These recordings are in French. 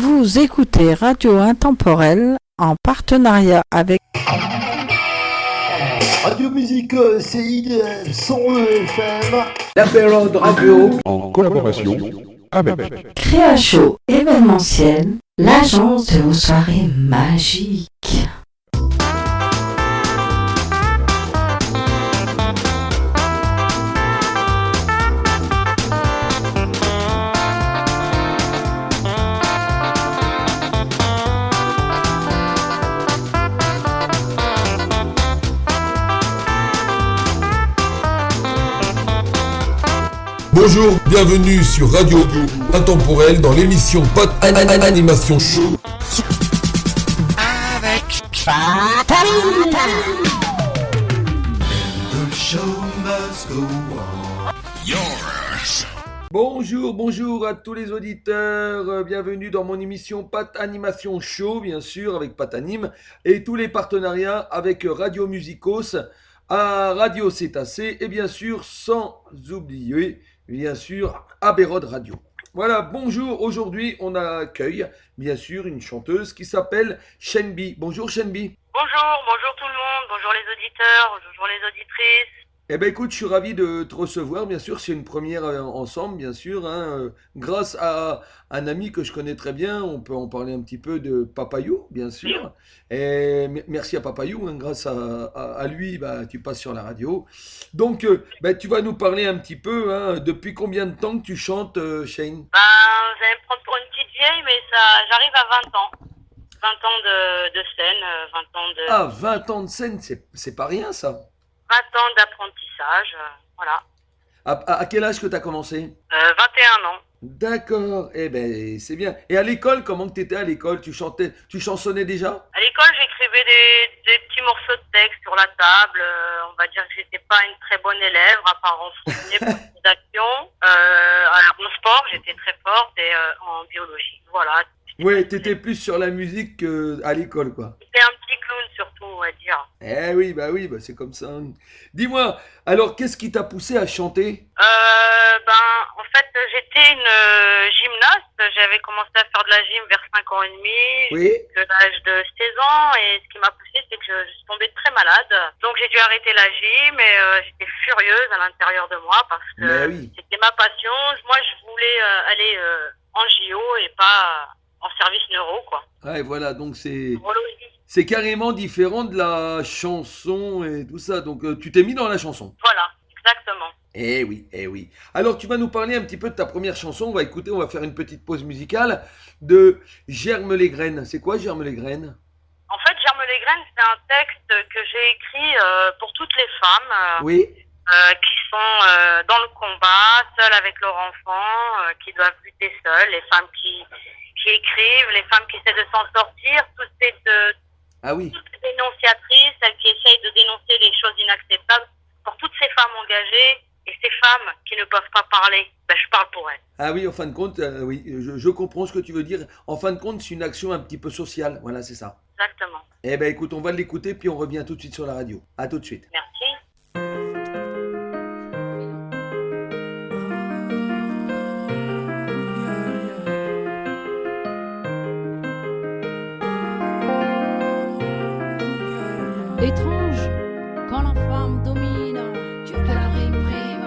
Vous écoutez Radio Intemporelle en partenariat avec Radio Musique CID 101 FM, l'apéro de radio en collaboration avec Créacho événementiel, l'agence de vos soirées magiques. Bonjour, bienvenue sur Radio Intemporelle dans l'émission Pot Animation Show. Avec Patanim. The show must go on. Yours. Bonjour à tous les auditeurs, bienvenue dans mon émission Pat Animation Show, bien sûr, avec Patanim, et tous les partenariats avec Radio Musicos, à Radio Cétacé, et bien sûr, sans oublier, bien sûr, Aberod Radio. Voilà, bonjour, aujourd'hui on accueille, bien sûr, une chanteuse qui s'appelle Shenbi. Bonjour Shenbi. Bonjour tout le monde, bonjour les auditeurs, bonjour les auditrices. Eh ben écoute, je suis ravi de te recevoir, bien sûr, c'est une première ensemble, bien sûr, hein, grâce à un ami que je connais très bien, on peut en parler un petit peu de Papayou, bien sûr, et merci à Papayou, hein, grâce à lui, bah, tu passes sur la radio. Donc, bah, tu vas nous parler un petit peu, hein, depuis combien de temps que tu chantes, Shane? Vous allez me prendre pour une petite vieille, mais j'arrive à 20 ans. 20 ans de scène, 20 ans de... Ah, 20 ans de scène, c'est pas rien ça. 20 ans d'apprentissage, voilà. À quel âge que tu as commencé? 21 ans. D'accord, eh ben c'est bien. Et à l'école, comment que tu étais à l'école? Tu chansonnais déjà? À l'école, j'écrivais des petits morceaux de texte sur la table. On va dire que j'étais pas une très bonne élève, à part en français pour rédaction. Alors en sport, j'étais très forte et en biologie. Voilà. Ouais, t'étais plus sur la musique qu'à l'école, quoi. J'étais un petit clown surtout, on va dire. Eh oui, bah c'est comme ça. Dis-moi, alors qu'est-ce qui t'a poussé à chanter? En fait, j'étais une gymnaste. J'avais commencé à faire de la gym vers 5 ans et demi. Oui. De l'âge de 16 ans. Et ce qui m'a poussé, c'est que je suis tombée très malade. Donc j'ai dû arrêter la gym et j'étais furieuse à l'intérieur de moi parce que oui. C'était ma passion. Moi, je voulais aller en JO et pas en service neuro, quoi. Ouais, voilà, donc c'est carrément différent de la chanson et tout ça. Donc tu t'es mis dans la chanson. Voilà, exactement. Eh oui. Alors tu vas nous parler un petit peu de ta première chanson. On va faire une petite pause musicale de Germe les graines. C'est quoi Germe les graines? En fait, Germe les graines, c'est un texte que j'ai écrit pour toutes les femmes. Oui. Qui sont dans le combat, seules avec leur enfant, qui doivent lutter seules, les femmes qui écrivent, les femmes qui essaient de s'en sortir, toutes ces dénonciatrices, celles qui essayent de dénoncer les choses inacceptables, pour toutes ces femmes engagées et ces femmes qui ne peuvent pas parler, je parle pour elles. Ah oui, en fin de compte, oui, je comprends ce que tu veux dire. En fin de compte, c'est une action un petit peu sociale, voilà, c'est ça. Exactement. Eh ben écoute, on va l'écouter, puis on revient tout de suite sur la radio. À tout de suite. Merci. Étrange, quand la femme domine, que la réprime,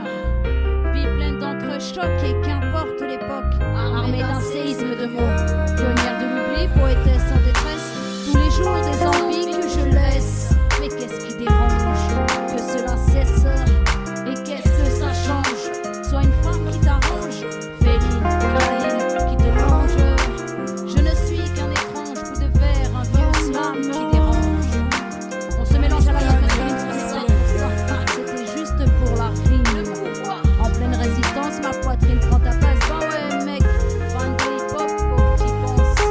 vie pleine d'entrechocs et qu'importe l'époque, armée d'un séisme de mots, pionnière de l'oubli, poétesse en détresse, tous les jours des envies que je laisse. Mais qu'est-ce qui dérange que cela cesse? Et qu'est-ce que ça change? Sois une femme qui t'arrange, féline, câline, qui te mange. Je ne suis qu'un étrange coup de verre, un vieux slam qui dérange. On se mélange à la c'était juste pour la rime. En pleine résistance, ma poitrine prend ta place. Bah ouais mec, fan de hip-hop, faut que t'y penses.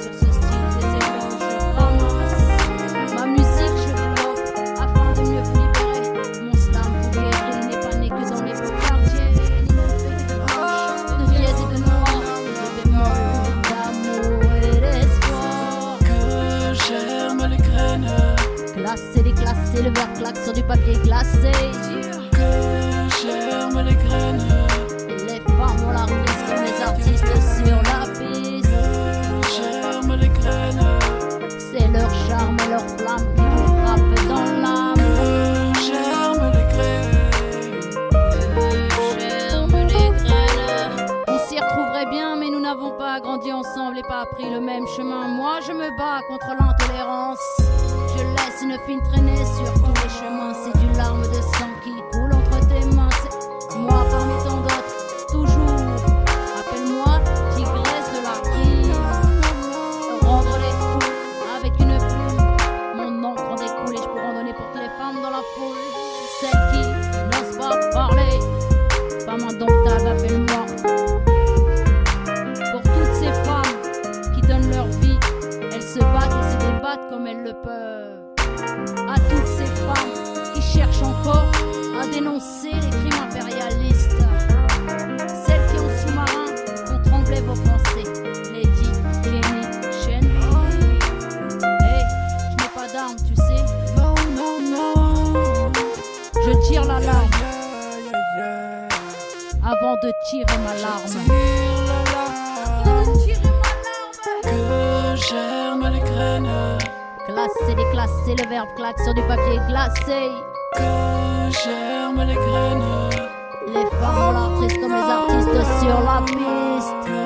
Sur ce style des éloges, je ramasse. Ma musique, je vous l'offre afin de mieux vous libérer. Mon slam vous guérir, il n'est pas né que dans les beaux quartiers, ni même fait de blanches, de vieilles et de noires, de bémols, d'amour et d'espoir. Que germent les graines. Glacé, déclassé, le verre claque sur du papier glacé. Que germent les graines. Et les femmes ont la piste comme les artistes sur la piste. Que leur flamme qui vous frappe dans l'âme. Que germent les graines. Germent les graines. On s'y retrouverait bien, mais nous n'avons pas grandi ensemble et pas pris le même chemin. Moi, je me bats contre l'intolérance. Je laisse une fine traînée sur tous les chemins. C'est du larme de sang qui coule entre tes mains. C'est moi parmi tant d'autres, toujours. Appelle-moi tigresse de la rime. Rendre les coups avec une plume. Mon encre en découle et je peux en donner pour toutes les femmes dans la foule. Celles qui n'osent pas parler. Femme indomptable, appelle-moi. Pour toutes ces femmes qui donnent leur vie, elles se battent et se débattent comme elles le peuvent. À toutes ces femmes qui cherchent encore à dénoncer les crimes impérialistes. Celles qui en sous-marin font trembler vos pensées. Lady, Kenny, Shenby. Hey, je n'ai pas d'armes, tu sais. Non, non, non. Je tire la larme Yeah, yeah, yeah. avant de tirer ma larme. Tire la larme. Que germent les graines. Classer, déclasser, le verbe claque sur du papier glacé. Que germent les graines. Les femmes l'artiste comme les artistes sur la piste. Que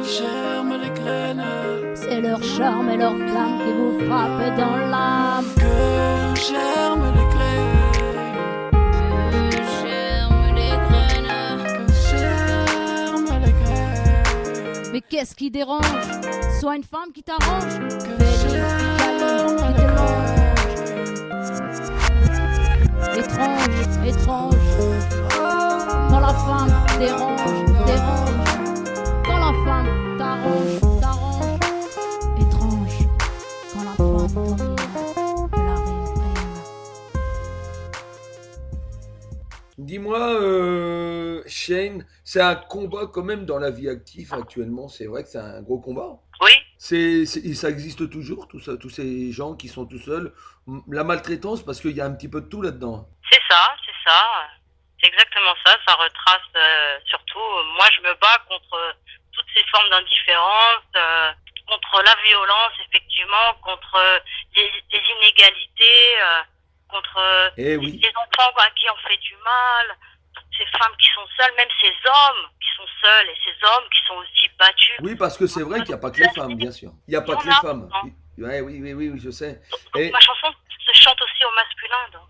germent les graines. C'est leur charme et leur flamme qui vous frappent dans l'âme. Que germent les graines. Germe les graines. Que germent les graines. Mais qu'est-ce qui dérange? Soit une femme qui t'arrange. Que Fais-le, câlin, qui te longe. Étrange, étrange. Quand la femme dérange, dérange. Quand la femme t'arrange, t'arrange. Étrange. Quand la femme domine, que la rime prime. Dis-moi, Shane, c'est un combat quand même dans la vie active actuellement. C'est vrai que c'est un gros combat. Oui, Ça existe toujours, tout ça, tous ces gens qui sont tout seuls. La maltraitance, parce qu'il y a un petit peu de tout là-dedans. c'est ça, c'est ça. C'est exactement ça. Ça retrace surtout. Moi, je me bats contre toutes ces formes d'indifférence, contre la violence, effectivement, contre les inégalités, contre Eh oui. les enfants à qui on fait du mal, toutes ces femmes qui sont seules, même ces hommes qui sont seuls et ces hommes qui sont aussi battus. Oui, parce que c'est vrai qu'il n'y a pas que les femmes, bien sûr. Il n'y a pas que les femmes. Ouais, oui, je sais. Donc, Et ma chanson se chante aussi au masculin, donc.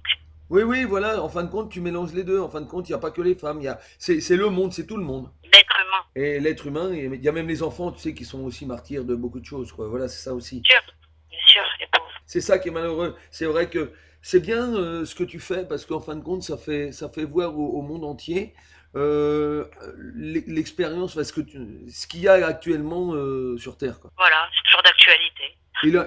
oui, voilà, en fin de compte, tu mélanges les deux. En fin de compte, il n'y a pas que les femmes. C'est le monde, c'est tout le monde. L'être humain. Et l'être humain, et il y a même les enfants, tu sais, qui sont aussi martyrs de beaucoup de choses, quoi. Voilà, c'est ça aussi. Bien sûr, les pauvres. C'est ça qui est malheureux. C'est vrai que c'est bien ce que tu fais, parce qu'en fin de compte, ça fait voir au monde entier l'expérience, ce qu'il y a actuellement sur Terre, quoi. Voilà, c'est toujours d'actualité. Et là,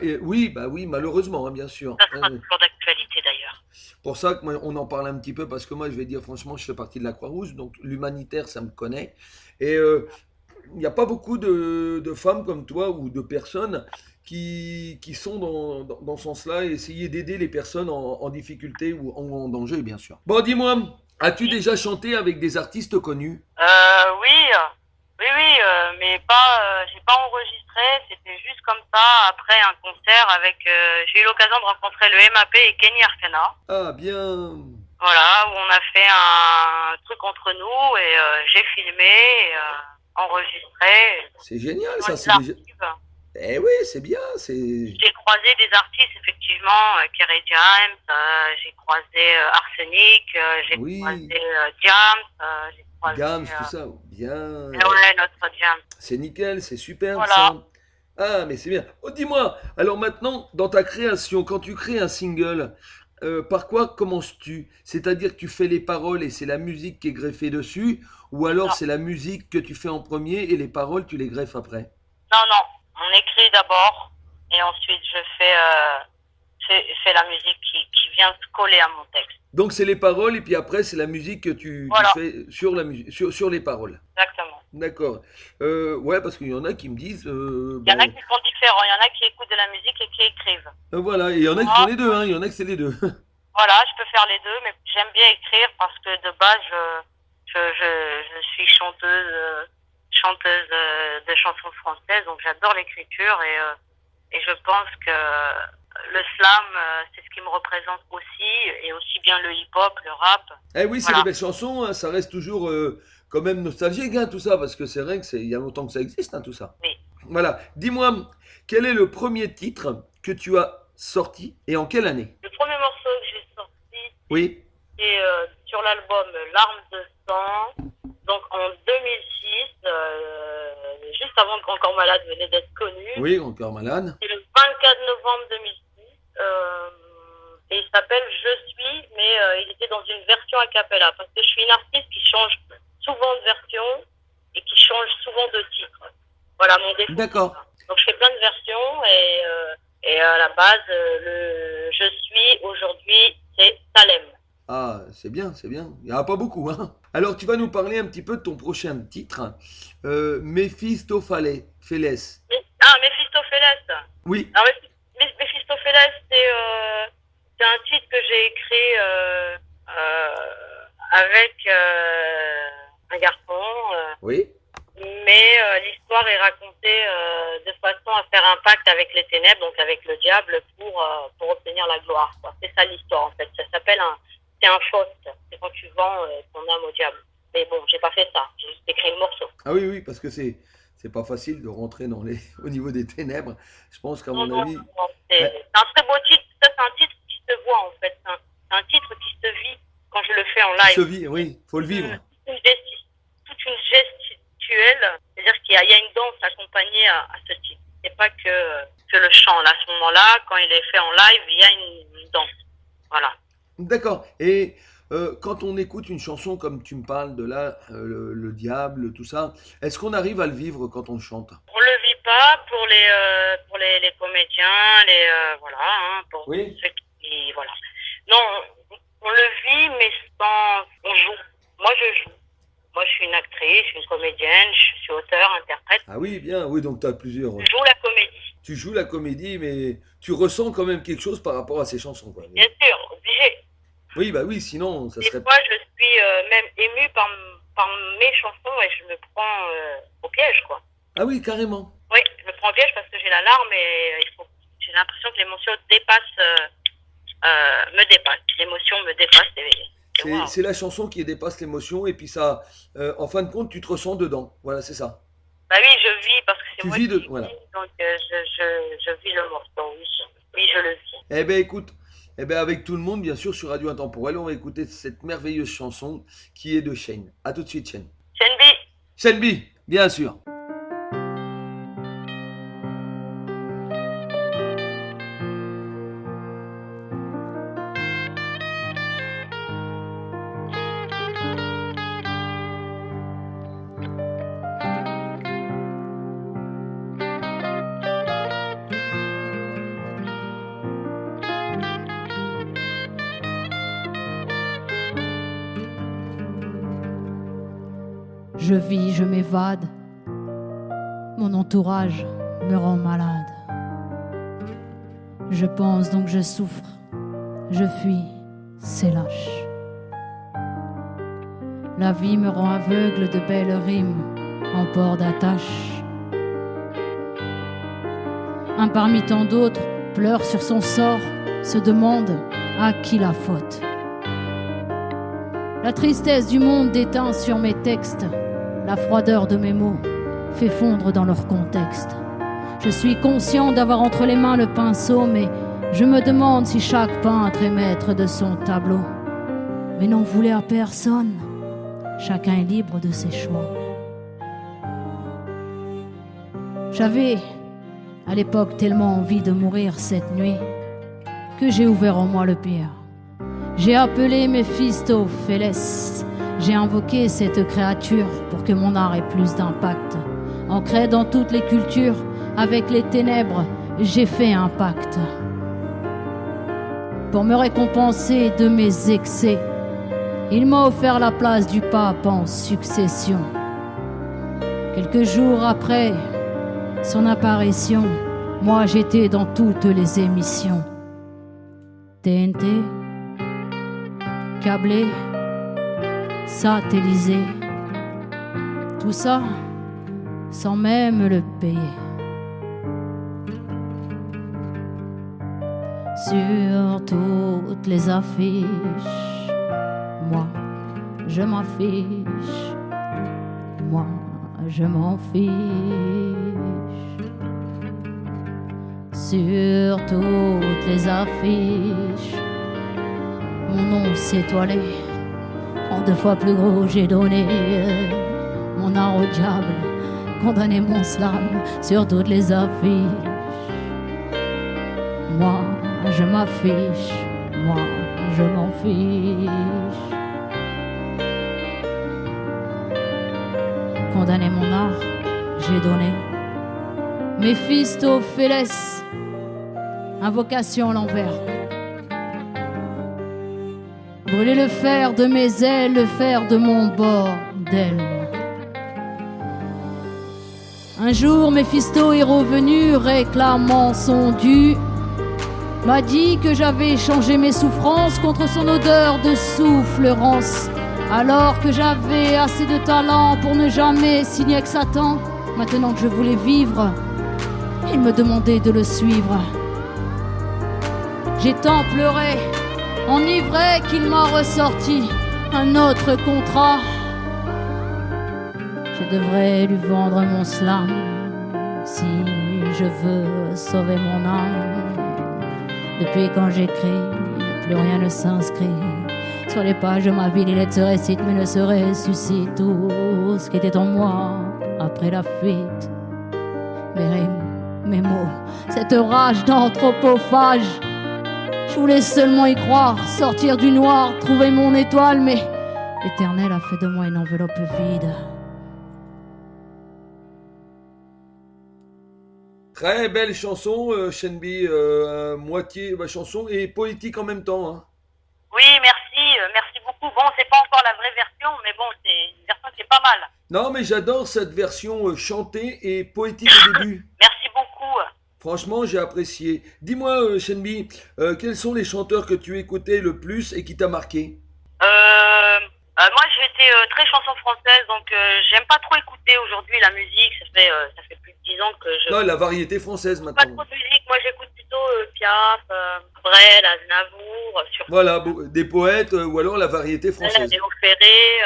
oui, malheureusement, hein, bien sûr. Ça sera toujours d'actualité d'ailleurs. Pour ça que moi, on en parle un petit peu, parce que moi, je vais dire franchement, je fais partie de la Croix-Rouge, donc l'humanitaire, ça me connaît. Et il n'y a pas beaucoup de femmes comme toi ou de personnes qui sont dans ce sens-là, et essayer d'aider les personnes en difficulté ou en danger, bien sûr. Bon, dis-moi, as-tu déjà chanté avec des artistes connus? Oui, mais pas, j'ai pas enregistré, c'était juste comme ça, après un concert avec, j'ai eu l'occasion de rencontrer le MAP et Kenny Arcana. Ah, bien. Voilà, où on a fait un truc entre nous et j'ai filmé, enregistré. C'est génial, ça. Dans C'est les déjà... archives. Eh oui, c'est bien. C'est... J'ai croisé des artistes, effectivement, Kerry James, j'ai croisé Arsenic, j'ai Oui. croisé Diams, j'ai croisé... Gams, tout ça. Bien. Ouais, notre Diams. C'est nickel, c'est super, Voilà. ça. Ah, mais c'est bien. Oh, dis-moi, alors maintenant, dans ta création, quand tu crées un single, par quoi commences-tu? C'est-à-dire que tu fais les paroles et c'est la musique qui est greffée dessus, ou alors Non. c'est la musique que tu fais en premier et les paroles, tu les greffes après? Non, on écrit d'abord et ensuite je fais la musique qui vient se coller à mon texte. Donc c'est les paroles et puis après c'est la musique que tu Voilà. fais sur la musique, sur les paroles. Exactement. D'accord. Ouais, parce qu'il y en a qui me disent. Il y en a qui sont différents, il y en a qui écoutent de la musique et qui écrivent. Voilà, et il y en a qui font les deux, hein. Il y en a que c'est les deux. Voilà, je peux faire les deux, mais j'aime bien écrire parce que de base, je suis chanteuse de chansons françaises, donc j'adore l'écriture et je pense que le slam, c'est ce qui me représente aussi, et aussi bien le hip-hop, le rap. Eh oui, c'est Voilà. des belles chansons, hein, ça reste toujours quand même nostalgique, hein, tout ça, parce que c'est vrai que il y a longtemps que ça existe, hein, tout ça. Oui. Voilà, dis-moi, quel est le premier titre que tu as sorti et en quelle année? Le premier morceau que j'ai sorti, Oui, c'est sur l'album Larmes de sang, donc en 2006, juste avant que Encore Malade venait d'être connu. oui, encore malade. C'est le 24 novembre 2006. Et il s'appelle Je suis, mais il était dans une version a cappella. Parce que je suis une artiste qui change souvent de version et qui change souvent de titre. Voilà mon défaut. D'accord. Donc je fais plein de versions et à la base, le Je suis aujourd'hui, c'est Salem. Ah, c'est bien, c'est bien. Il n'y en a pas beaucoup, hein. Alors, tu vas nous parler un petit peu de ton prochain titre, Mephistopheles. Mephistopheles. Oui, Alors, Mephistopheles, c'est un titre que j'ai écrit avec un garçon, oui, mais l'histoire est racontée de façon à faire un pacte avec les ténèbres, donc avec le diable, pour obtenir la gloire, quoi. C'est ça l'histoire, en fait. Ça s'appelle c'est un faust. C'est quand tu vends ton âme au diable. Mais bon, j'ai pas fait ça. J'ai juste écrit le morceau. ah oui, oui, parce que c'est pas facile de rentrer au niveau des ténèbres. Je pense qu'à mon avis, C'est ouais. c'est un très beau titre. Ça, c'est un titre qui se voit, en fait. C'est un titre qui se vit quand je le fais en se live. vit, oui, faut le vivre. Toute une gestuelle. C'est-à-dire qu'il y a une danse accompagnée à ce titre. C'est pas que le chant. Là, à ce moment-là, quand il est fait en live, il y a une danse. Voilà. D'accord. Et quand on écoute une chanson comme tu me parles de là, le diable, tout ça, est-ce qu'on arrive à le vivre quand on le chante? On le vit pas pour les comédiens, voilà, hein, pour Oui. ceux qui, voilà. Non, on le vit, mais on joue. Moi, je joue. Moi, je suis une actrice, une comédienne, je suis auteur, interprète. Ah oui, bien, oui, donc tu as plusieurs. Je joue la comédie. Tu joues la comédie, mais tu ressens quand même quelque chose par rapport à ces chansons, quoi. Bien sûr, obligé. Oui, bah oui, sinon, ça Des serait. fois, je suis même émue par mes chansons et je me prends au piège, quoi. Ah oui, carrément. Oui, je me prends au piège parce que j'ai la larme et j'ai l'impression que l'émotion me dépasse. L'émotion me dépasse. Wow. C'est la chanson qui dépasse l'émotion, et puis ça, en fin de compte, tu te ressens dedans. Voilà, c'est ça. Bah oui, je vis parce que c'est Tu moi vis qui voilà. vis, donc je vis le morceau, oui. Oui, je le vis. Eh ben écoute, eh ben avec tout le monde, bien sûr, sur Radio Intemporel, on va écouter cette merveilleuse chanson qui est de Shane. À tout de suite, Shane. Shenbi. Shane, bien sûr. Je vis, je m'évade. Mon entourage me rend malade. Je pense donc je souffre. Je fuis, c'est lâche. La vie me rend aveugle de belles rimes en port d'attache. Un parmi tant d'autres pleure sur son sort, se demande à qui la faute. La tristesse du monde déteint sur mes textes. La froideur de mes mots fait fondre dans leur contexte. Je suis conscient d'avoir entre les mains le pinceau, mais je me demande si chaque peintre est maître de son tableau. Mais n'en voulez à personne, chacun est libre de ses choix. J'avais à l'époque tellement envie de mourir cette nuit que j'ai ouvert en moi le pire. J'ai appelé Mephistopheles. J'ai invoqué cette créature pour que mon art ait plus d'impact. Ancré dans toutes les cultures, avec les ténèbres, j'ai fait un pacte. Pour me récompenser de mes excès, il m'a offert la place du pape en succession. Quelques jours après son apparition, moi j'étais dans toutes les émissions. TNT, câblé, satellisé, tout ça sans même le payer. sur toutes les affiches. Moi, je m'affiche. Moi, je m'en fiche. Sur toutes les affiches, mon nom s'est étoilé. En 2 fois plus gros, j'ai donné mon art au diable, condamné mon slam sur toutes les affiches. Moi, je m'affiche, moi, je m'en fiche. Condamné mon art, j'ai donné. Méphistophélès, invocation à l'envers. Brûler le fer de mes ailes, le fer de mon bordel. Un jour, Méphisto est revenu réclamant son dû. M'a dit que j'avais échangé mes souffrances contre son odeur de souffle rance. Alors que j'avais assez de talent pour ne jamais signer avec Satan. Maintenant que je voulais vivre, il me demandait de le suivre. J'ai tant pleuré, enivré, qu'il m'a ressorti un autre contrat. Je devrais lui vendre mon slam si je veux sauver mon âme. Depuis quand j'écris, plus rien ne s'inscrit sur les pages de ma vie. Les lettres se récitent mais ne se ressuscitent. Tout ce qui était en moi après la fuite, mes rimes, mes mots, cette rage d'anthropophage. Je voulais seulement y croire, sortir du noir, trouver mon étoile, mais l'éternel a fait de moi une enveloppe vide. Très belle chanson, Shenbi, moitié chanson et poétique en même temps. Hein. Oui, merci beaucoup. Bon, c'est pas encore la vraie version, mais bon, c'est une version qui est pas mal. Non, mais j'adore cette version chantée et poétique au début. Merci beaucoup. Franchement, j'ai apprécié. Dis-moi, Shenbi, quels sont les chanteurs que tu écoutais le plus et qui t'a marqué? Moi, j'ai été très chanson française, donc j'aime pas trop écouter aujourd'hui la musique. Ça fait plus de 10 ans que je... Non, la variété française Pas maintenant. trop de musique. Moi, j'écoute plutôt Piaf, Brel, Aznavour, surtout. Voilà, des poètes ou alors la variété française. Léo Ferré.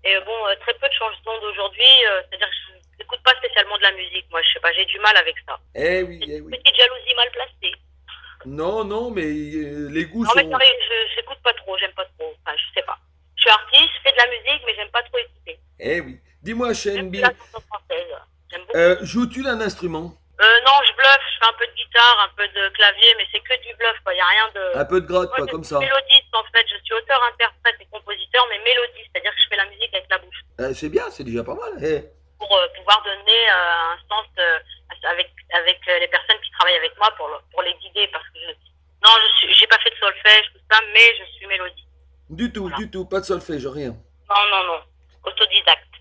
Et bon, très peu de chansons d'aujourd'hui. C'est-à-dire que je n'écoute pas spécialement de la musique. Moi, je sais pas, j'ai du mal avec ça. Eh oui, eh oui. Petite jalousie mal placée. Non, mais les goûts Non, mais sont... c'est vrai, j'écoute pas trop, j'aime pas trop. Enfin, je sais pas. Je suis artiste, je fais de la musique, mais j'aime pas trop écouter. Eh oui. Dis-moi, J'aime Shenbi, la chanson française. J'aime beaucoup. joues-tu d'un instrument? Non, je bluffe, je fais un peu de guitare, un peu de clavier, mais c'est que du bluff, quoi. Il n'y a rien de... Un peu de gratte, Moi, quoi, je comme suis ça. mélodiste, en fait. Je suis auteur, interprète et compositeur, mais mélodiste, c'est-à-dire que je fais la musique avec la bouche. C'est bien, c'est déjà pas mal. Eh. Pour pouvoir donner un sens avec les personnes qui travaillent avec moi pour les guider, parce que non, j'ai pas fait de solfège, tout ça, mais je suis mélodiste. Du tout, pas de solfège, rien. Non, autodidacte.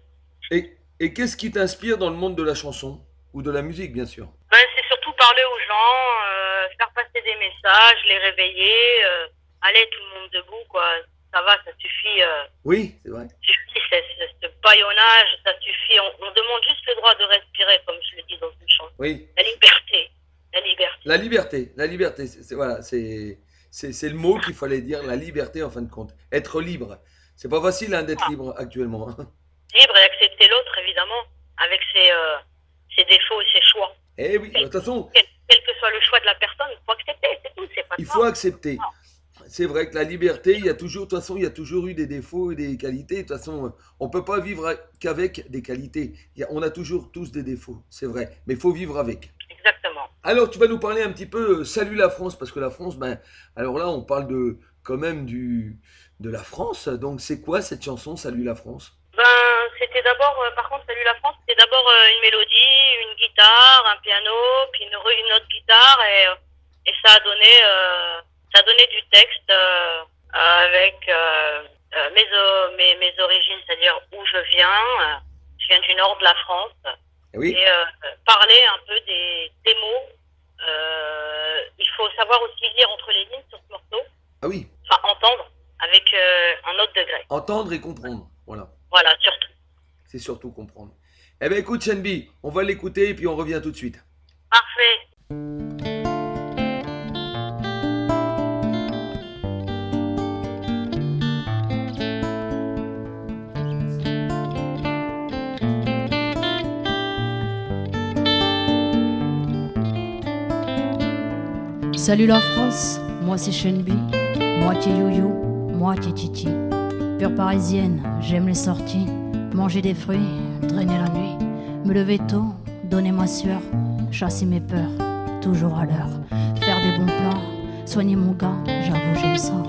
Et qu'est-ce qui t'inspire dans le monde de la chanson? Ou de la musique, bien sûr. C'est surtout parler aux gens, faire passer des messages, les réveiller, allez, tout le monde debout, quoi. Ça va, ça suffit. Oui, c'est vrai. Suffit, ce bâillonnage, ça suffit. On demande juste le droit de respirer, comme je le dis dans une chanson. Oui. La liberté. La liberté, voilà, c'est le mot qu'il fallait dire, la liberté en fin de compte. Être libre. C'est pas facile hein, d'être libre actuellement. Hein. Libre et accepter l'autre, évidemment, avec ses défauts et ses choix. Eh oui, de toute façon, Quel que soit le choix de la personne, il faut accepter, c'est tout. C'est pas il grave. faut accepter. C'est vrai que la liberté, il y a toujours, de toute façon, il y a toujours eu des défauts et des qualités. De toute façon, on peut pas vivre qu'avec des qualités. On a toujours tous des défauts, c'est vrai. Mais il faut vivre avec. Exactement. Alors, tu vas nous parler un petit peu, Salut la France, parce que la France, alors là, on parle quand même de la France. Donc, c'est quoi cette chanson, Salut la France? C'était d'abord, par contre, Salut la France, c'était d'abord une mélodie, une guitare, un piano, puis une autre guitare, et ça a donné du texte avec mes origines, c'est-à-dire où je viens. Je viens du nord de la France. Oui. Et parler un peu des mots. Il faut savoir aussi lire entre les lignes sur ce morceau. Ah oui. Enfin, entendre avec un autre degré. Entendre et comprendre, voilà. Voilà, surtout. C'est surtout comprendre. Eh bien, écoute, Shenbi, on va l'écouter et puis on revient tout de suite. Parfait. Salut la France, moi c'est Shenbi, moitié you-you, moitié titi. Pure parisienne, j'aime les sorties, manger des fruits, traîner la nuit, me lever tôt, donner ma sueur, chasser mes peurs, toujours à l'heure, faire des bons plans, soigner mon gars, j'avoue j'aime ça.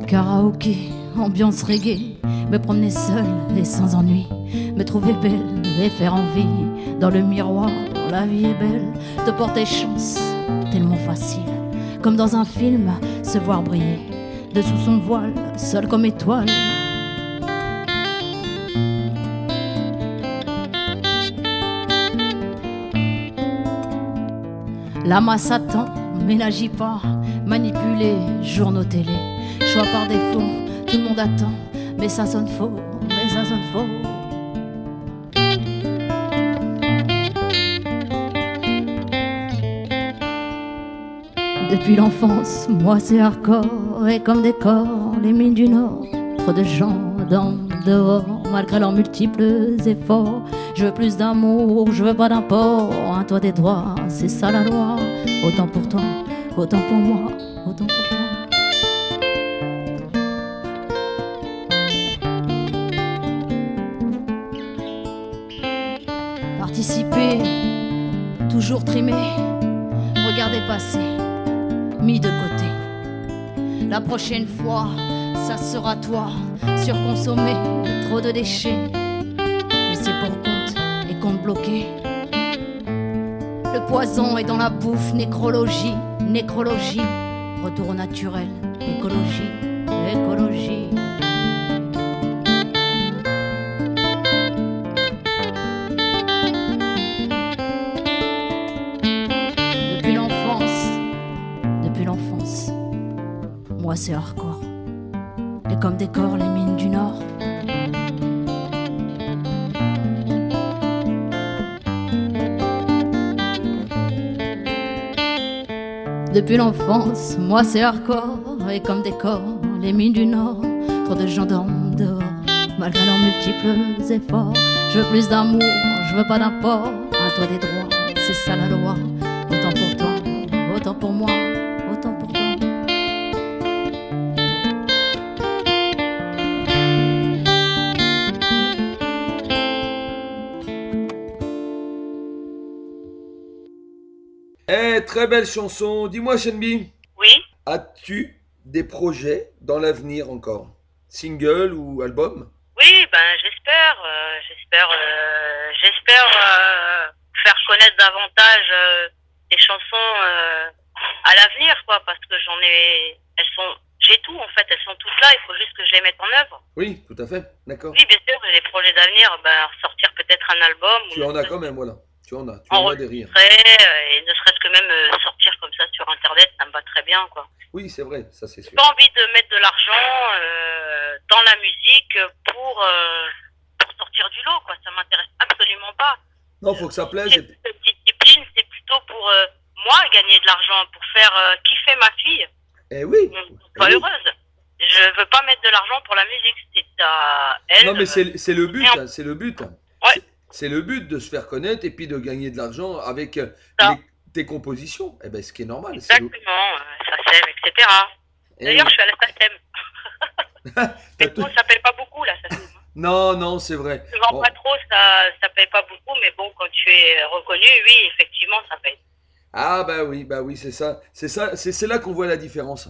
Karaoké, ambiance reggae, me promener seule et sans ennui, me trouver belle et faire envie. Dans le miroir, la vie est belle, te porter chance, tellement facile. Comme dans un film, se voir briller, dessous son voile, seule comme étoile. La masse attend, mais n'agit pas, manipuler, journaux télé, choix par défaut, tout le monde attend, mais ça sonne faux, mais ça sonne faux. Depuis l'enfance, moi c'est hardcore, et comme décor, les mines du Nord, trop de gens dans dehors, malgré leurs multiples efforts. Je veux plus d'amour, je veux pas d'import, un toit des droits, c'est ça la loi. Autant pour toi, autant pour moi, autant pour toi. Participer, toujours trimer, regarder passer, mis de côté. La prochaine fois, ça sera toi, surconsommé, trop de déchets. Laissé pour compte et compte bloqué. Le poison est dans la bouffe, nécrologie, nécrologie. Retour au naturel, écologie, écologie. Depuis l'enfance, moi c'est hardcore. Et comme décor, les mines du Nord. Depuis l'enfance, moi c'est hardcore. Et comme décor, les mines du Nord. Trop de gens dorment dehors, malgré leurs multiples efforts. Je veux plus d'amour, je veux pas d'import. Un toit des droits, c'est ça la loi. Autant pour toi, autant pour moi, autant pour toi. Eh, très belle chanson. Dis-moi, Shenbi, Oui. as-tu des projets dans l'avenir encore? Single ou album? Oui, ben j'espère faire connaître davantage des chansons à l'avenir, quoi, parce que j'ai tout en fait, elles sont toutes là, il faut juste que je les mette en œuvre. Oui, tout à fait, d'accord. Oui, bien sûr, j'ai des projets d'avenir, sortir peut-être un album. Tu en as quand même, voilà. Tu en as des rires. Et ne serait-ce que même sortir comme ça sur Internet, ça me va très bien, quoi. Oui, c'est vrai, ça c'est sûr. J'ai pas envie de mettre de l'argent dans la musique pour sortir du lot, quoi. Ça m'intéresse absolument pas. Non, faut que ça plaise. Cette discipline, c'est plutôt pour moi gagner de l'argent, pour faire kiffer ma fille. Eh oui. Soit heureuse. Je veux pas mettre de l'argent pour la musique, c'est à elle. Non, mais c'est le but, hein, c'est le but. Ouais. C'est le but de se faire connaître et puis de gagner de l'argent avec tes compositions. Eh ben, ce qui est normal. Exactement, SACEM, etc. D'ailleurs, je suis à la SACEM. Mais bon, ça paye pas beaucoup, la SACEM. Non, c'est vrai. Tu vends pas trop, ça paye pas beaucoup, mais bon, quand tu es reconnu, oui, effectivement, ça paye. Ah bah oui, c'est ça. C'est là qu'on voit la différence.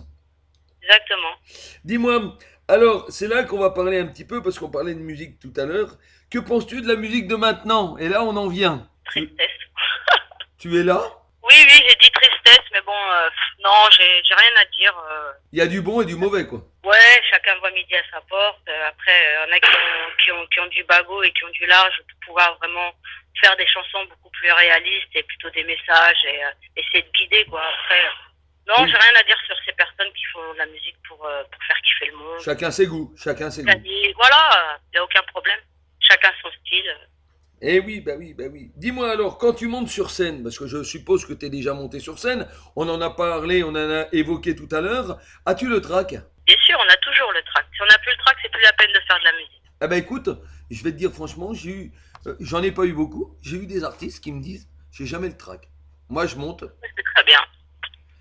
Exactement. Dis-moi, alors, c'est là qu'on va parler un petit peu, parce qu'on parlait de musique tout à l'heure. Que penses-tu de la musique de maintenant? Et là, on en vient. Tristesse. Tu es là? Oui, j'ai dit tristesse, mais bon, non, j'ai rien à dire. Il y a du bon et du mauvais, quoi. Ouais, chacun voit midi à sa porte. Après, il y en a qui ont du bagot et qui ont du large pour pouvoir vraiment faire des chansons beaucoup plus réalistes et plutôt des messages et essayer de guider, quoi. Après, non, j'ai rien à dire sur ces personnes qui font de la musique pour faire kiffer le monde. Chacun ses goûts, chacun ses goûts. Voilà, il n'y a aucun problème. Chacun son style. Eh oui, bah oui. Dis-moi alors, quand tu montes sur scène, parce que je suppose que tu es déjà monté sur scène, on en a parlé, on en a évoqué tout à l'heure, as-tu le trac? Bien sûr, on a toujours le trac. Si on n'a plus le trac, c'est plus la peine de faire de la musique. Ah bah écoute, je vais te dire franchement, J'en ai pas eu beaucoup. J'ai eu des artistes qui me disent, j'ai jamais le trac. Moi, je monte. C'est très bien.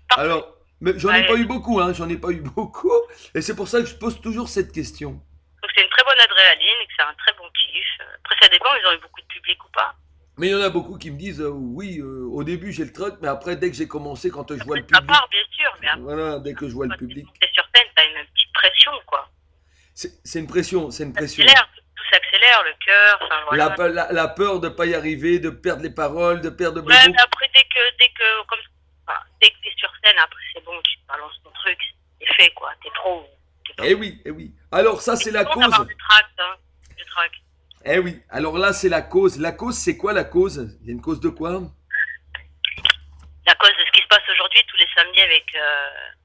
Parfait. Alors, mais j'en ai Ouais. pas eu beaucoup, hein. J'en ai pas eu beaucoup. Et c'est pour ça que je pose toujours cette question. Donc c'est une très bonne adrénaline et que c'est un très bon kiff. Après, ça dépend, ils ont eu beaucoup de public ou pas. Mais il y en a beaucoup qui me disent, oui, au début j'ai le trac, mais après, dès que j'ai commencé, quand je vois le Ça public, part, bien sûr, mais après, voilà, dès que je vois le quand tu public, es sur scène, t'as une petite pression, quoi. c'est une pression, c'est une Ça pression. s'accélère, tout s'accélère, le cœur, enfin voilà. La peur de pas y arriver, de perdre les paroles, de perdre Ouais, beaucoup. mais après, dès que t'es sur scène, après, c'est bon, tu balances ton truc, c'est fait, quoi. T'es pro. Eh oui, eh oui. Alors ça, c'est la bon cause. d'avoir du trac, hein, du trac. Eh oui. Alors là, c'est la cause. La cause, c'est quoi la cause? Il y a une cause de quoi? À cause de ce qui se passe aujourd'hui, tous les samedis, avec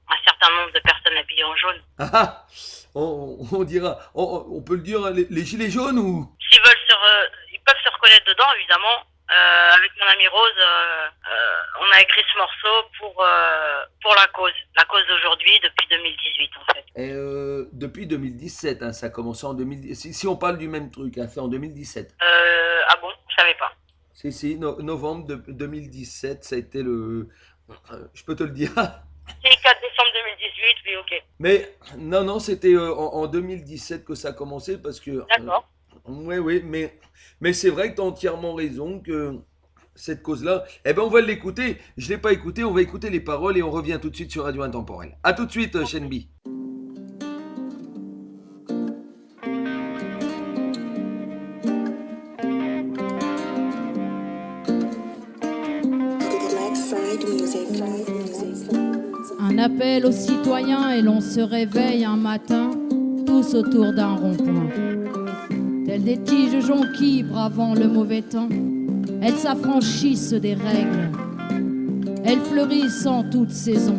un certain nombre de personnes habillées en jaune. Ah, ah, on dira, on peut le dire, hein, les gilets jaunes ou? S'ils veulent ils peuvent se reconnaître dedans, évidemment. Avec mon ami Rose, on a écrit ce morceau pour la cause d'aujourd'hui, depuis 2018 en fait. Depuis 2017, hein, ça a commencé en 2010. Si on parle du même truc, hein, c'est en 2017. Ah bon, je savais pas. Si, novembre 2017, ça a été le... Je peux te le dire. C'est le 4 décembre 2018, oui, ok. Mais non, c'était en 2017 que ça a commencé parce que... D'accord. Oui, mais c'est vrai que tu as entièrement raison que cette cause-là, eh ben on va l'écouter. Je ne l'ai pas écouté, on va écouter les paroles et on revient tout de suite sur Radio Intemporelle. A tout de suite, Shenbi. Un appel aux citoyens et l'on se réveille un matin, tous autour d'un rond-point. Telles des tiges jonquilles bravant le mauvais temps, elles s'affranchissent des règles. Elles fleurissent en toute saison.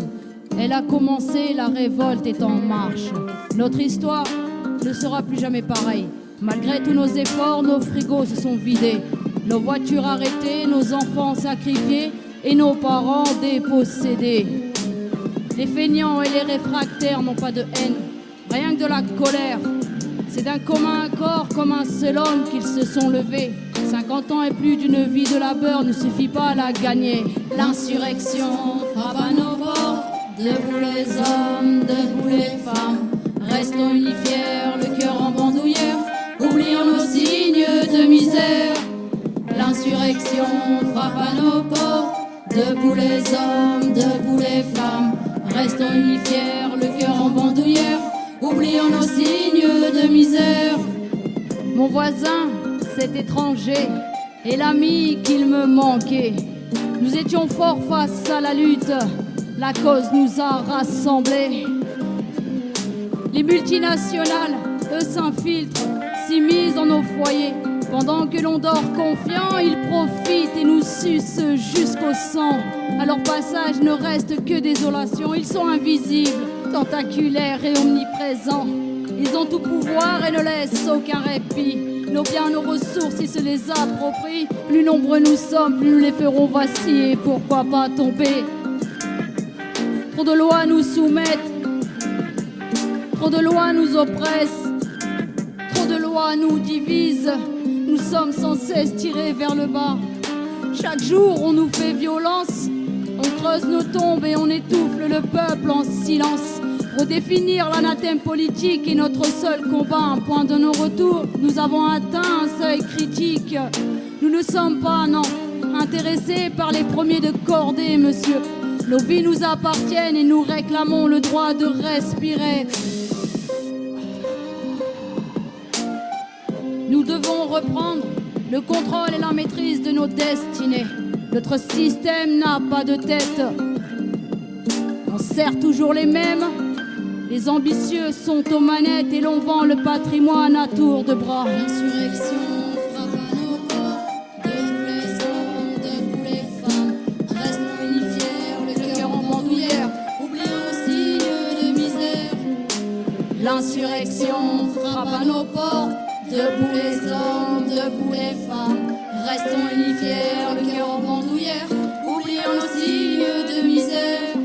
Elle a commencé, la révolte est en marche. Notre histoire ne sera plus jamais pareille. Malgré tous nos efforts, nos frigos se sont vidés. Nos voitures arrêtées, nos enfants sacrifiés et nos parents dépossédés. Les feignants et les réfractaires n'ont pas de haine, rien que de la colère. C'est d'un commun accord, comme un seul homme qu'ils se sont levés. 50 ans et plus d'une vie de labeur ne suffit pas à la gagner. L'insurrection frappe à nos portes, debout les hommes, debout les femmes. Restons unis fiers, le cœur en bandoulière, oublions nos signes de misère. L'insurrection frappe à nos portes, debout les hommes, debout les femmes. Restons unis fiers, le cœur en bandoulière, oublions nos signes de misère. Mon voisin, cet étranger, est l'ami qu'il me manquait. Nous étions forts face à la lutte, la cause nous a rassemblés. Les multinationales, eux s'infiltrent, s'immiscent dans nos foyers. Pendant que l'on dort confiant, ils profitent et nous sucent jusqu'au sang. À leur passage ne reste que désolation. Ils sont invisibles, tentaculaires et omniprésents. Ils ont tout pouvoir et ne laissent aucun répit. Nos biens, nos ressources, ils se les approprient. Plus nombreux nous sommes, plus nous les ferons vaciller. Pourquoi pas tomber? Trop de lois nous soumettent, trop de lois nous oppressent, trop de lois nous divisent. Nous sommes sans cesse tirés vers le bas. Chaque jour on nous fait violence, on creuse nos tombes et on étouffe le peuple en silence. Redéfinir l'anathème politique est notre seul combat, un point de non-retour. Nous avons atteint un seuil critique. Nous ne sommes pas, non, intéressés par les premiers de cordée, monsieur. Nos vies nous appartiennent et nous réclamons le droit de respirer. Nous devons reprendre le contrôle et la maîtrise de nos destinées. Notre système n'a pas de tête. On sert toujours les mêmes. Les ambitieux sont aux manettes et l'on vend le patrimoine à tour de bras. L'insurrection frappe à nos portes, debout les hommes, debout les femmes. Restons unis fiers, le cœur en bandoulière, oublions nos signes de misère. L'insurrection frappe à nos portes, debout les hommes, debout les femmes. Restons unis fiers, le cœur en bandoulière, oublions nos signes de misère.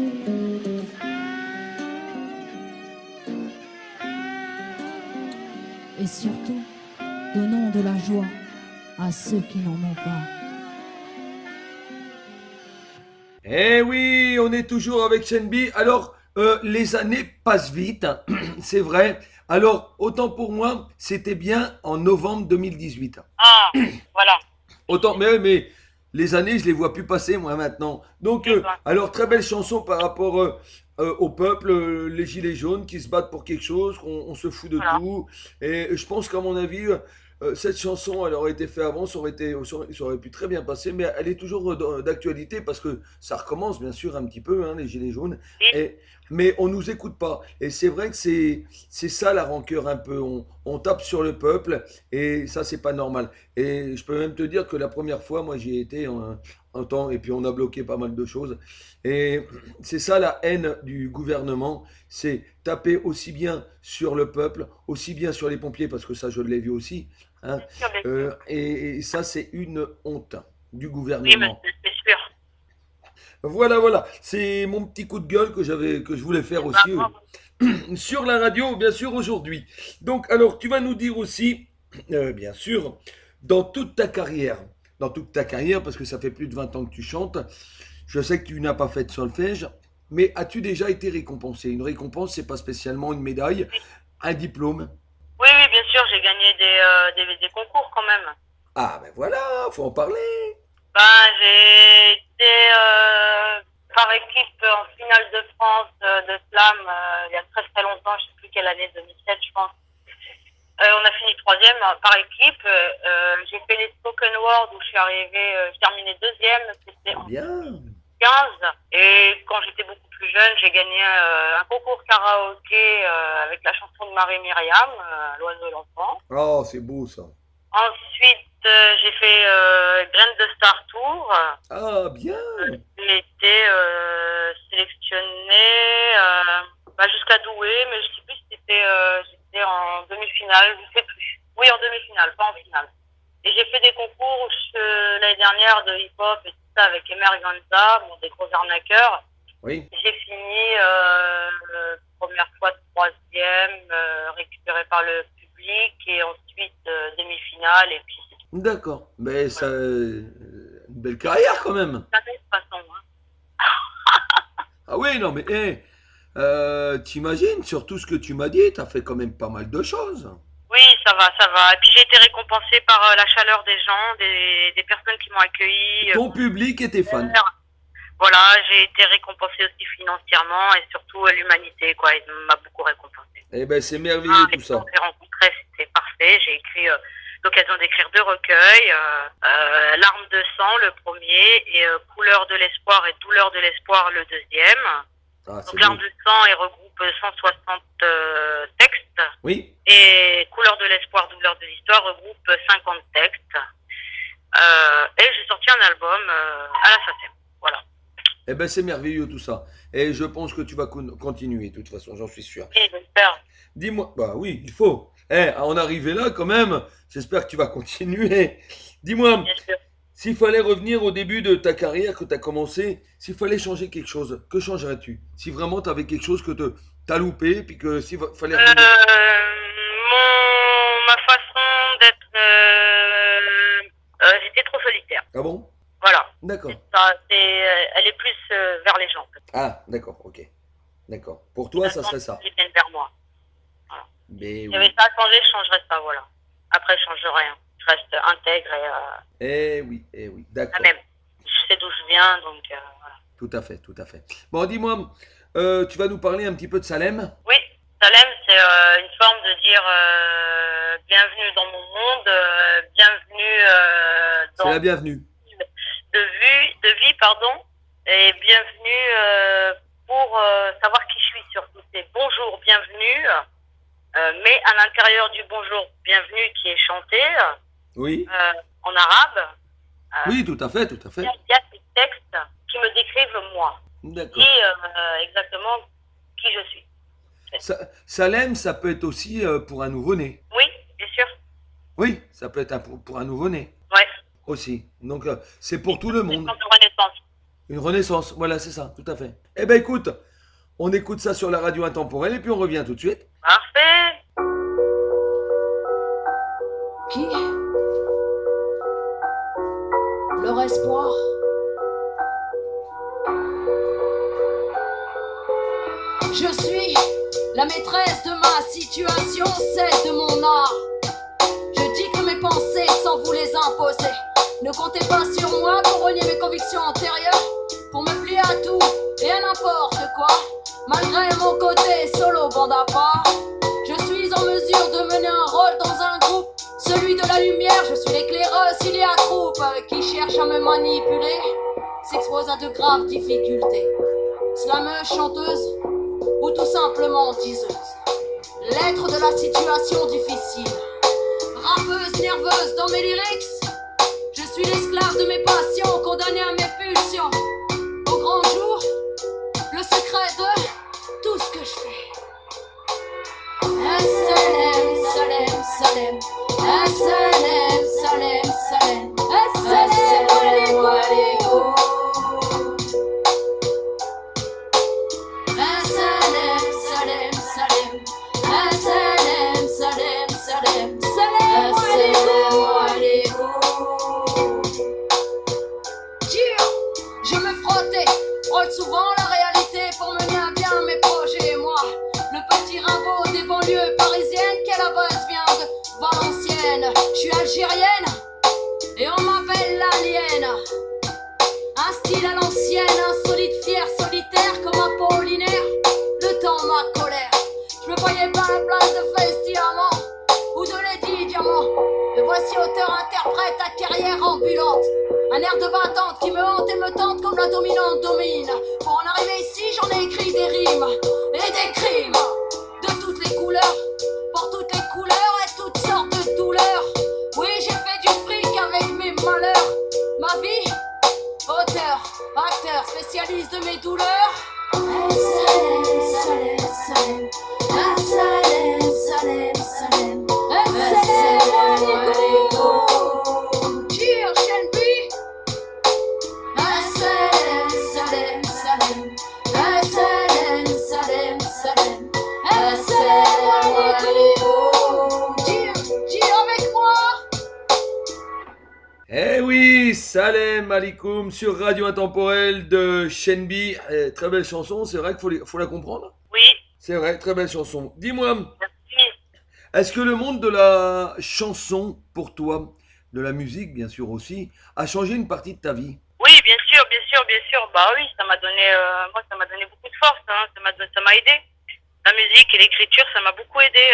Et surtout, donnons de la joie à ceux qui n'en ont pas. Eh oui, on est toujours avec Shenbi. Alors, les années passent vite, hein, c'est vrai. Alors, autant pour moi, c'était bien en novembre 2018. Ah, voilà. Autant, mais les années, je les vois plus passer, moi, maintenant. Donc, alors, très belle chanson par rapport au peuple, les gilets jaunes qui se battent pour quelque chose, on se fout de Voilà. tout. Et je pense qu'à mon avis, cette chanson, elle aurait été faite avant, ça aurait pu très bien passer, mais elle est toujours d'actualité parce que ça recommence, bien sûr, un petit peu, hein, les gilets jaunes. Oui. Mais on nous écoute pas. Et c'est vrai que c'est ça la rancœur un peu. On tape sur le peuple et ça, c'est pas normal. Et je peux même te dire que la première fois, moi, j'y ai été un temps et puis on a bloqué pas mal de choses. Et c'est ça la haine du gouvernement, c'est taper aussi bien sur le peuple, aussi bien sur les pompiers, parce que ça, je l'ai vu aussi. Hein. Bien sûr, bien sûr. Et ça, c'est une honte du Oui, gouvernement. monsieur, c'est sûr. Voilà, c'est mon petit coup de gueule que je voulais faire Bah, aussi sur la radio, bien sûr, aujourd'hui. Donc, alors, tu vas nous dire aussi, bien sûr, dans toute ta carrière, parce que ça fait plus de 20 ans que tu chantes, je sais que tu n'as pas fait de solfège, mais as-tu déjà été récompensé? Une récompense, c'est pas spécialement une médaille, un diplôme. Oui, oui, bien sûr, j'ai gagné des concours quand même. Ah, ben voilà, faut en parler. Ben, j'ai été par équipe en finale de France de slam il y a très très longtemps, je sais plus quelle année, 2007 je pense. On a fini troisième par équipe. J'ai fait les spoken word où je suis arrivée, j'ai terminé deuxième, c'était en Bien. 15. Et quand j'étais beaucoup plus jeune, j'ai gagné un concours karaoké avec la chanson de Marie-Myriam, L'oiseau et l'enfant. Oh, c'est beau ça. Ensuite, j'ai fait Graines de Star Tour. Ah, bien. J'ai été sélectionnée jusqu'à Douai, mais je sais plus si j'étais en demi-finale, je sais plus. Oui, en demi-finale, pas en finale. Et j'ai fait des concours l'année dernière de hip-hop et tout ça avec Emer Ganza, des gros arnaqueurs. Oui. J'ai fini première fois troisième, récupéré par le public, et ensuite demi-finale, et puis c'est tout. D'accord. Mais ça, une belle carrière quand même. Ça fait de toute façon, hein. Ah oui, non, mais t'imagines, sur tout ce que tu m'as dit, t'as fait quand même pas mal de choses. Oui, ça va, ça va. Et puis j'ai été récompensée par la chaleur des gens, des personnes qui m'ont accueillie. Ton public et tes fans. Voilà, j'ai été récompensée aussi financièrement, et surtout l'humanité, quoi. Il m'a beaucoup récompensée. Eh ben, c'est merveilleux tout Les ça. gens que j'ai rencontrés, c'était parfait. J'ai écrit l'occasion d'écrire 2 recueils, Larmes de sang, le premier, et Couleur de l'espoir et Douleur de l'espoir, le deuxième. Ah, c'est Donc Larmes beau. de sang, il regroupe 160 textes. Oui. Et Couleur de l'espoir, Douleur de l'histoire regroupe 50 textes. Et j'ai sorti un album à la SACEM. Voilà. Eh ben, c'est merveilleux tout ça. Et je pense que tu vas continuer, de toute façon, j'en suis sûr. Et j'espère. Dis-moi, bah oui, il faut. À en arriver là quand même, j'espère que tu vas continuer. Dis-moi, Bien sûr. s'il fallait revenir au début de ta carrière, que tu as commencé, s'il fallait changer quelque chose, que changerais-tu? Si vraiment tu avais quelque chose que t'as loupé, puis que s'il fallait revenir. Ma façon d'être... j'étais trop solitaire. Ah bon? Voilà. D'accord. Elle est plus vers les gens. En fait. Ah, d'accord, ok. D'accord. Pour toi, ça serait ça. Ils viennent vers moi. Mais Si oui. j'avais ça à changer, je changerais ça, voilà. Après, je change rien. Je reste intègre et Eh oui, la d'accord. même. Je sais d'où je viens, donc voilà. Tout à fait, tout à fait. Bon, dis-moi, tu vas nous parler un petit peu de Salem? Oui, Salem, c'est une forme de dire bienvenue dans mon monde, bienvenue C'est dans la bienvenue. de vie, pardon, et bienvenue pour savoir qui je suis surtout. C'est bonjour, bienvenue, mais à l'intérieur du bonjour, bienvenue qui est chanté Oui. en arabe, Oui, tout à fait, tout à fait. il y a ces textes qui me décrivent moi, D'accord. qui exactement qui je suis. Salem, ça peut être aussi pour un nouveau-né. Oui, bien sûr. Oui, ça peut être pour un nouveau-né Ouais. aussi. Donc, c'est pour tout le C'est monde. une renaissance. Une renaissance, voilà, c'est ça, tout à fait. Eh ben écoute, on écoute ça sur la radio intemporelle et puis on revient tout de suite. Parfait. Qui La maîtresse de ma situation, celle de mon art. Je dicte mes pensées sans vous les imposer. Ne comptez pas sur moi pour renier mes convictions antérieures, pour me plier à tout et à n'importe quoi. Malgré mon côté solo bande à part, je suis en mesure de mener un rôle dans un groupe, celui de la lumière. Je suis l'éclaireuse, il y a troupe qui cherche à me manipuler, s'expose à de graves difficultés. Slameuse, chanteuse ou tout simplement diseuse. L'être de la situation difficile. Rappeuse, nerveuse dans mes lyrics. Je suis l'esclave de mes passions, condamné à mes pulsions. Au grand jour, le secret de tout ce que je fais. Salem, Salem, Salem. Salem, Salem, Salem. Salem, alaikum. Salem, Salem, Salem. Salem, Salem, Salem. Salem alaikum. Je me frôle souvent la réalité pour mener à bien mes projets. Moi, le petit Rimbaud des banlieues parisiennes qui à la base vient de Valenciennes. Je suis algérienne et on m'appelle l'alien. Un style à l'ancienne, insolite, fier, solitaire comme Apollinaire. Le temps, ma colère. Je me voyais pas à la place de Festi Diamant ou de Lady Diamant. Me voici auteur-interprète à carrière ambulante. Un air de battante qui me hante et me tente comme la dominante domine. Pour en arriver ici, j'en ai écrit des rimes et des crimes de toutes les couleurs, pour toutes les couleurs et toutes sortes de douleurs. Oui, j'ai fait du fric avec mes malheurs. Ma vie, auteur, acteur, spécialiste de mes douleurs. Salem, Salem, Salem. Salem, Salem, Salem. Salem alaikum. Cheer, Shenbi. Salem, Salem, Salem. Salem, Salem, Salem. Salem alaikum. Cheer avec moi. Eh oui, Salem alaikum sur Radio Intemporelle de Shenbi. Très belle chanson, c'est vrai qu'il faut la comprendre. Oui, C'est vrai, très belle chanson. Dis-moi, merci. est-ce que le monde de la chanson, pour toi, de la musique bien sûr aussi, a changé une partie de ta vie? Oui, bien sûr, bien sûr, bien sûr. Bah oui, ça m'a donné, moi, ça m'a donné beaucoup de force. Hein. Ça m'a aidé. La musique et l'écriture, ça m'a beaucoup aidé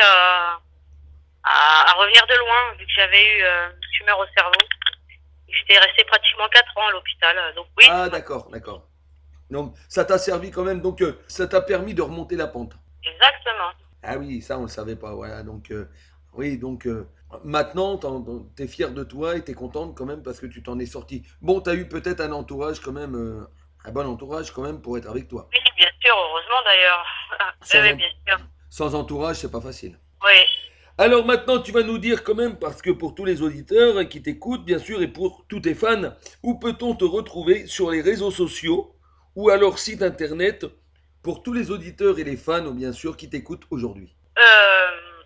à revenir de loin, vu que j'avais eu une tumeur au cerveau. J'étais restée pratiquement 4 ans à l'hôpital. Donc oui. Ah d'accord, d'accord. Donc ça t'a servi quand même, donc ça t'a permis de remonter la pente. Exactement. Ah oui, ça on le savait pas, voilà. Donc oui, donc maintenant t'es fière de toi et t'es contente quand même parce que tu t'en es sorti. Bon, t'as eu peut-être un entourage quand même, un bon entourage quand même pour être avec toi. Oui, bien sûr, heureusement d'ailleurs. Sans, Oui, bien sûr. sans entourage, c'est pas facile. Oui. Alors maintenant, tu vas nous dire quand même, parce que pour tous les auditeurs qui t'écoutent, bien sûr, et pour tous tes fans, où peut-on te retrouver sur les réseaux sociaux ou alors site internet pour tous les auditeurs et les fans, bien sûr, qui t'écoutent aujourd'hui?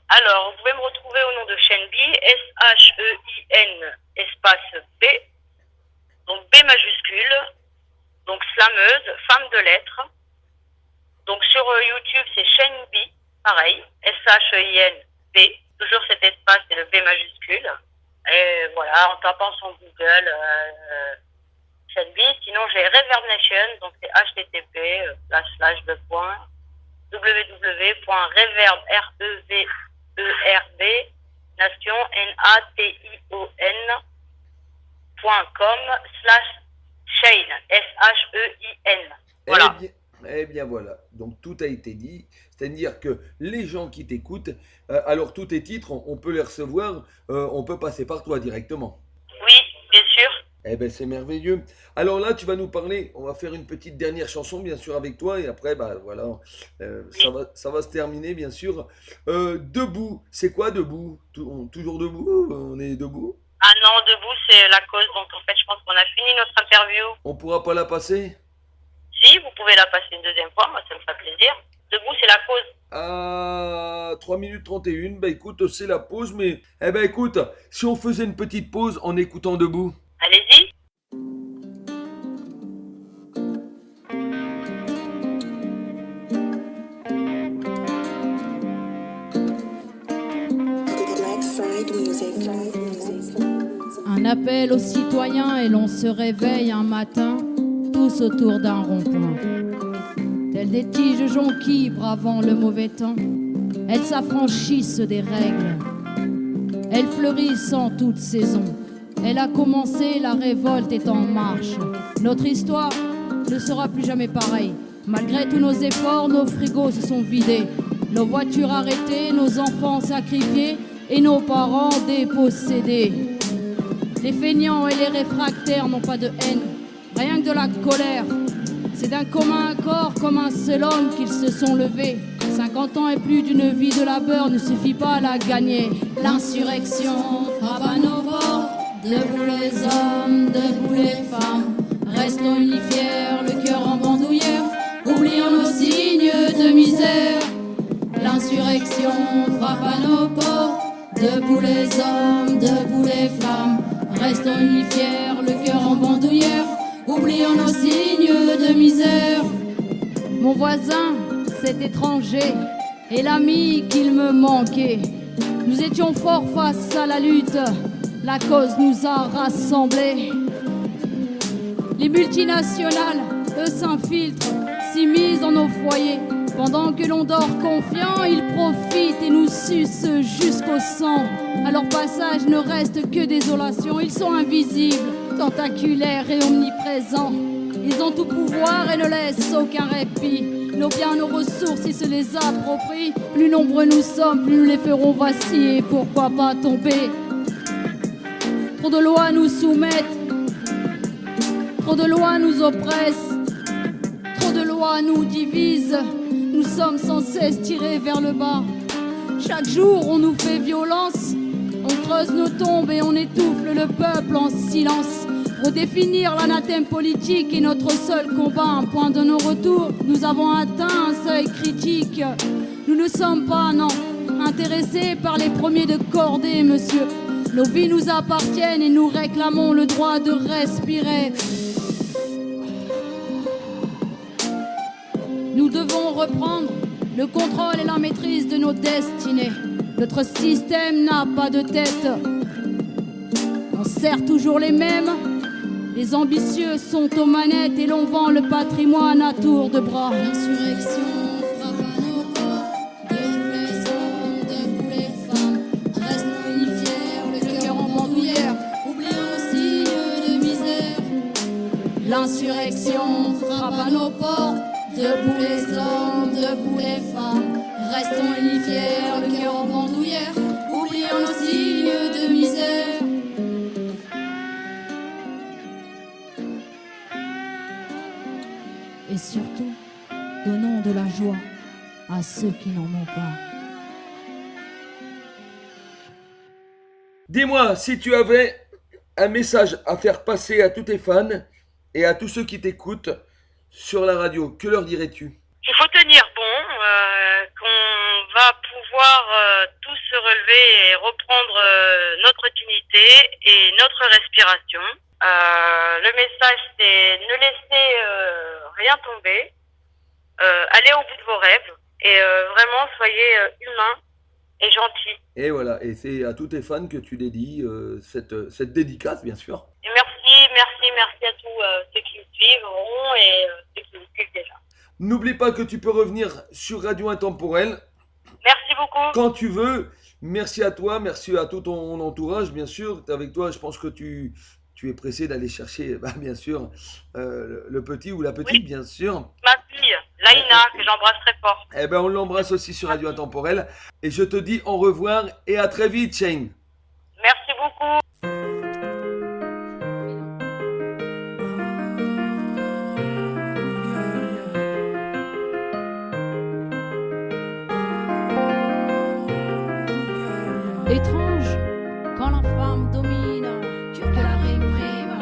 Alors, vous pouvez me retrouver au nom de Shenbi, S-H-E-I-N espace B, donc B majuscule, donc slameuse, femme de lettres. Donc sur YouTube, c'est Shenbi, pareil, S-H-E-I-N-B, toujours cet espace et le B majuscule. Et voilà, en tapant sur Google, Shenbi. Sinon, j'ai Reverb Nation, donc c'est http://www.reverb, nation, nation.com/Shein, S-H-E-I-N. Voilà. Eh bien voilà, donc tout a été dit, c'est-à-dire que les gens qui t'écoutent, alors tous tes titres, on peut les recevoir, on peut passer par toi directement. Oui, bien sûr. Eh ben c'est merveilleux. Alors là, tu vas nous parler, on va faire une petite dernière chanson, bien sûr, avec toi, et après, bah voilà, ça va se terminer, bien sûr. Debout, c'est quoi debout? Toujours debout? On est debout? Ah non, debout, c'est la cause, donc en fait, je pense qu'on a fini notre interview. On pourra pas la passer? Si, vous pouvez la passer une deuxième fois, moi ça me fait plaisir. Debout, c'est la cause. À 3 minutes 31, bah écoute, c'est la pause, mais... Eh ben écoute, si on faisait une petite pause en écoutant debout. Allez-y. On appelle aux citoyens et l'on se réveille un matin, tous autour d'un rond-point. Telles des tiges jonquilles bravant le mauvais temps, elles s'affranchissent des règles. Elles fleurissent en toute saison. Elle a commencé, la révolte est en marche. Notre histoire ne sera plus jamais pareille. Malgré tous nos efforts, nos frigos se sont vidés. Nos voitures arrêtées, nos enfants sacrifiés et nos parents dépossédés. Les feignants et les réfractaires n'ont pas de haine, rien que de la colère. C'est d'un commun accord, comme un seul homme qu'ils se sont levés. 50 ans et plus d'une vie de labeur ne suffit pas à la gagner. L'insurrection frappe à nos portes. Debout les hommes, debout les femmes. Restons unis fiers, le cœur en bandoulière. Oublions nos signes de misère. L'insurrection frappe à nos portes. Debout les hommes, debout les femmes. Restons unis fiers, le cœur en bandoulière. Oublions nos signes de misère. Mon voisin, cet étranger, est l'ami qu'il me manquait. Nous étions forts face à la lutte, la cause nous a rassemblés. Les multinationales, eux, s'infiltrent, s'immiscent dans nos foyers. Pendant que l'on dort confiant, ils profitent et nous sucent jusqu'au sang. À leur passage ne reste que désolation. Ils sont invisibles, tentaculaires et omniprésents. Ils ont tout pouvoir et ne laissent aucun répit. Nos biens, nos ressources, ils se les approprient. Plus nombreux nous sommes, plus nous les ferons vaciller. Pourquoi pas tomber? Trop de lois nous soumettent, trop de lois nous oppressent, trop de lois nous divisent. Nous sommes sans cesse tirés vers le bas. Chaque jour on nous fait violence, on creuse nos tombes et on étouffe le peuple en silence. Redéfinir l'anathème politique est notre seul combat. Un point de non-retour, nous avons atteint un seuil critique. Nous ne sommes pas, non, intéressés par les premiers de cordée, monsieur. Nos vies nous appartiennent et nous réclamons le droit de respirer. Nous devons reprendre le contrôle et la maîtrise de nos destinées. Notre système n'a pas de tête. On sert toujours les mêmes. Les ambitieux sont aux manettes et l'on vend le patrimoine à tour de bras. L'insurrection frappe à nos portes. Debout les hommes, debout les femmes. Restons unis fiers, le cœur en bandoulière. Oublions nos signes de misère. L'insurrection frappe à nos portes. Debout les hommes, debout les femmes. Restons unis fiers, le cœur en bandoulière. Oublions nos signes de misère. Et surtout, donnons de la joie à ceux qui n'en ont pas. Dis-moi, si tu avais un message à faire passer à tous tes fans et à tous ceux qui t'écoutent sur la radio, que leur dirais-tu? Il faut tenir bon, qu'on va pouvoir tous se relever et reprendre notre dignité et notre respiration. Le message, c'est ne laissez rien tomber, allez au bout de vos rêves et vraiment soyez humains et gentils. Et voilà, et c'est à tous tes fans que tu dédies cette dédicace, bien sûr. Et merci à tous ceux qui me suivront et ceux qui me suivent déjà. N'oublie pas que tu peux revenir sur Radio Intemporel Merci beaucoup. quand tu veux. Merci à toi, merci à tout ton entourage, bien sûr. Avec toi, je pense que tu es pressé d'aller chercher, bien sûr, le petit ou la petite, Oui. bien sûr. Ma fille, Laïna, que j'embrasse très fort. Eh ben, on l'embrasse aussi sur Radio Intemporel. Et je te dis au revoir et à très vite, Shane. Merci beaucoup. Étrange, quand la femme domine, que la réprime.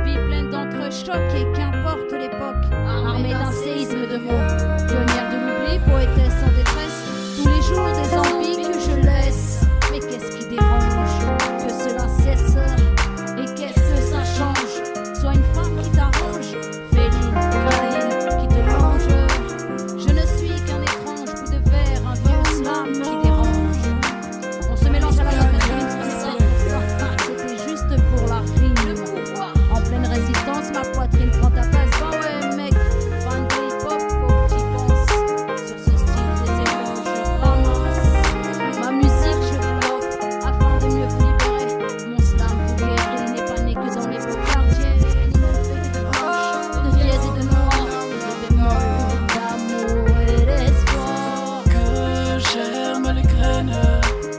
Vie pleine d'entrechocs et qu'importe l'époque, armée d'un séisme de mots. Pionnière de l'oubli, poétesse en détresse, tous les jours des envies que je laisse. Mais qu'est-ce qui dérange que cela cesse? Et qu'est-ce que ça change? Sois une femme qui t'arrange, féline, câline, qui te mange. Je ne suis qu'un étrange coup de verre, un vieux slam qui dérange. On se mélange à la loi, c'était juste pour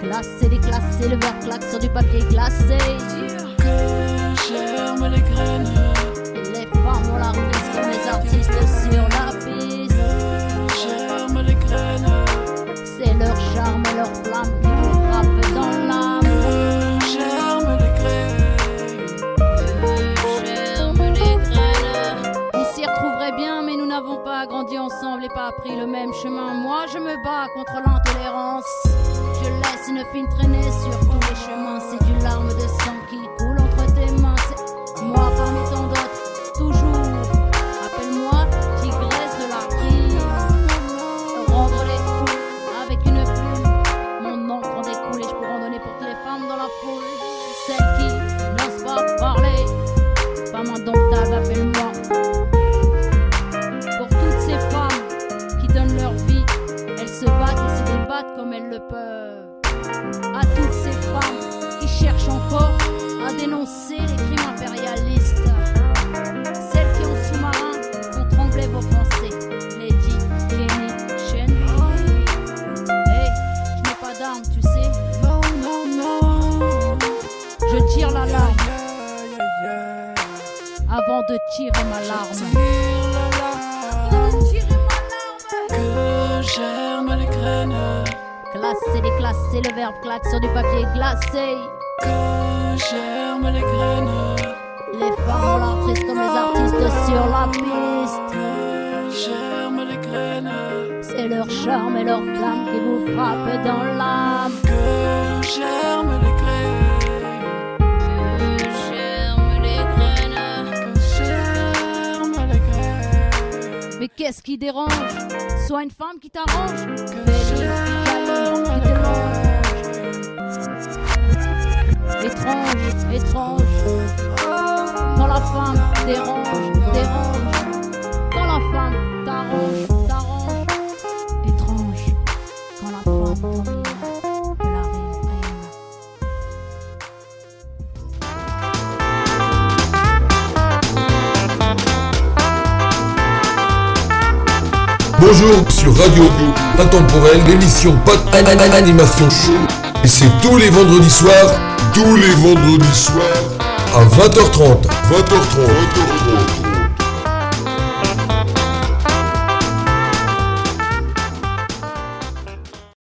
Glacé, déclassé, le verre claque sur du papier glacé. Que germent les graines. Les femmes ont la prise comme les artistes sur la piste. Que germent les graines. C'est leur charme et leur flamme qui vous frappent dans l'âme. Que germent les graines. Que germent les graines. On s'y retrouverait bien, mais nous n'avons pas grandi ensemble et pas pris le même chemin. Moi, je me bats contre l'intolérance. Je laisse une fine traînée sur tous les chemins. C'est du larme de sang qui coule entre tes mains. C'est moi parmi tant d'autres, toujours. Appelle-moi tigresse de la rime. Rendre les coups avec une plume. Mon nom prend des coulées, je pourrais en donner pour toutes les femmes dans la foule. Celles qui n'osent pas parler. Femme indomptable, appelle-moi. Pour toutes ces femmes qui donnent leur vie, elles se battent et se débattent comme elles le peuvent. À toutes ces femmes qui cherchent encore à dénoncer les crimes impérialistes. Celles qui ont sous-marin font trembler vos pensées. Lady, Kenny, Shenry. Hey, je n'ai pas d'armes, tu sais. Non, non, non. Je tire la larme Yeah, yeah, yeah. avant de tirer ma larme. Tire la larme. Que germent les graines. Classer, déclasser, le verbe claque sur du papier glacé. Que germent les graines. Les femmes ont l'art triste comme les artistes sur la piste. Que germent les graines. C'est leur charme et leur flamme qui vous frappent dans l'âme. Que germent les graines. Que germent les graines. Que germent les graines. Mais qu'est-ce qui dérange? Sois une femme qui t'arrange. Que Félix, germent qui les te graines. mange. Étrange, étrange. Quand la femme dérange, dérange. Quand la femme t'arrange, t'arrange. Étrange. Quand la femme domine, que la rime rime. Bonjour sur Radio Intemporel, l'émission Pat Animation Show. Et c'est tous les vendredis soirs à 20h30. 20h30.